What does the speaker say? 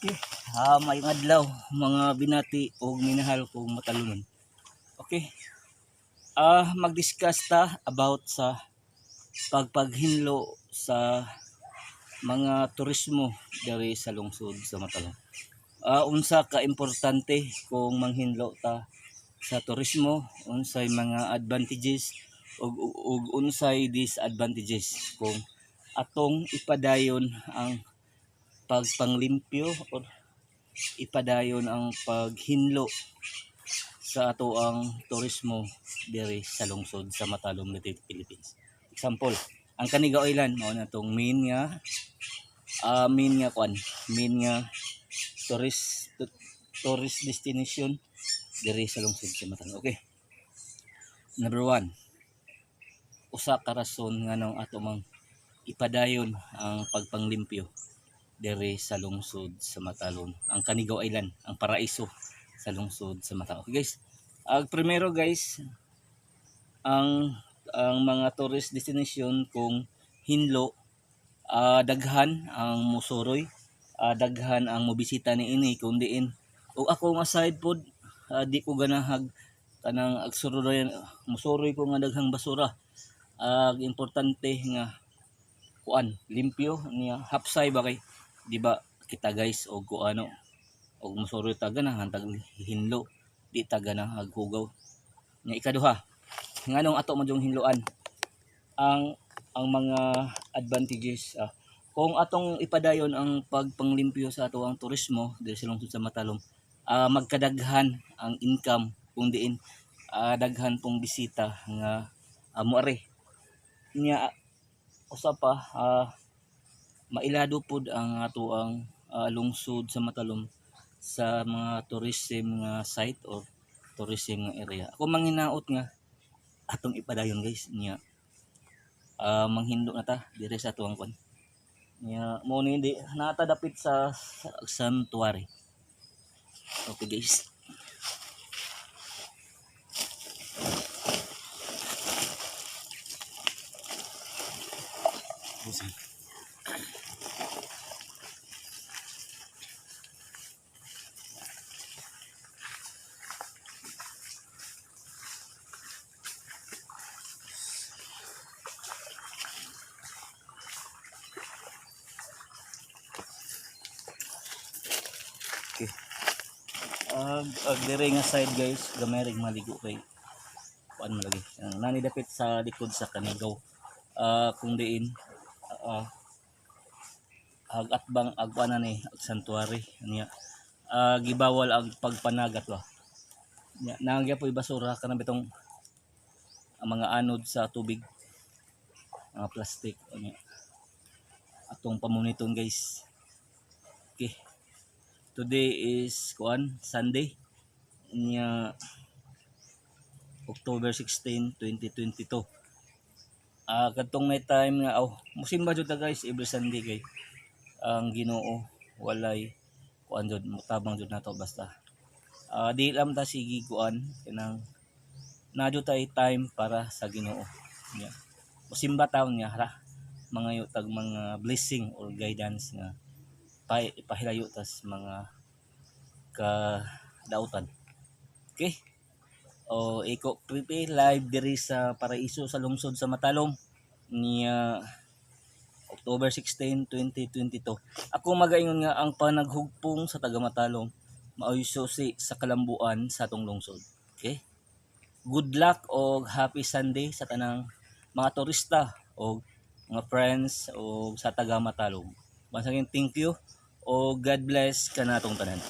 Okay. Mayong adlaw mga binati o minahal kong matalunan. Okay. Mag-discuss ta about sa pagpaghinlo sa mga turismo diri sa lungsod sa Matalon. Unsa ka importante kung manghinlo ta sa turismo, unsay mga advantages ug unsay disadvantages kung atong ipadayon ang pagpanglimpyo o ipadayon ang paghinlo sa ato ang turismo diri sa lungsod sa Matalom dito Philippines. Example, ang Canigao Island mao na tong main nga tourist destination diri sa lungsod sa Matalom. Okay. Number 1, usa ka rason nga nang ato mang ipadayon ang pagpanglimpyo diri sa lungsod sa Matalon, ang Canigao Island, ang paraiso sa lungsod sa Matalon. Okay guys, primero guys, ang mga tourist destination kung hinlo, daghan ang musuroy, daghan ang mobisita ni ini kung diin. O ako nga side pod, di ko ganahag kanang agsuroy musuroy ko nga daghang basura. Importante nga kuan limpyo niya hapsay ba kay di ba kita guys og kuano og musuroy taga na hantag hinlo di taga na aghugaw nya. Ikaduha, nganong ato man yung hinloan ang mga advantages, kung atong ipadayon ang pagpanglimpyo sa ato ang turismo diri sa lungsod sa Matalom, magkadaghan ang income kung diin daghan pong bisita nga moare nya. Usa pa, mailado pod ang ato ang lungsod sa Matalom sa mga tourism nga site or tourism nga area. Ako manghinaot nga atong ipadayon guys nya, manghindo na ta dire sa ato ang kon nya mo ni di nata dapit sa sanctuary. Okay guys. Busan. Okay. Dire nga side guys, gamay rig maligo kay kuan mo lagi. Nani dapit sa likod sa Canigao. Kung diin agatbang agwana ni ag sanctuary niya, gibawal ang pagpanagat ba nya. Nangya po basura kanang bitong mga anod sa tubig, mga plastic niya atong pamuniton guys. Okay. Today is kuan Sunday niya, October 16, 2022. Kadtong may time nga musimba jud ta guys every Sunday kay ang Ginoo walay kuan jud mutabang jud nato basta di lang ta sige kuan kanang nadyo tay time para sa Ginoo nya. Musimba taon niya ra mga tag mga blessing or guidance nga ipahilayo tas mga kadautan. Okay. Iko Creepy live diri sa paraiso sa lungsod sa Matalom niya, October 16, 2022. Ako magaingon nga ang panaghugpong sa taga Matalom maoy susi sa kalambuan sa atong lungsod. Okay? Good luck o happy Sunday sa tanang mga turista o mga friends o sa taga Matalom. Basagin thank you o God bless kanatong tanan.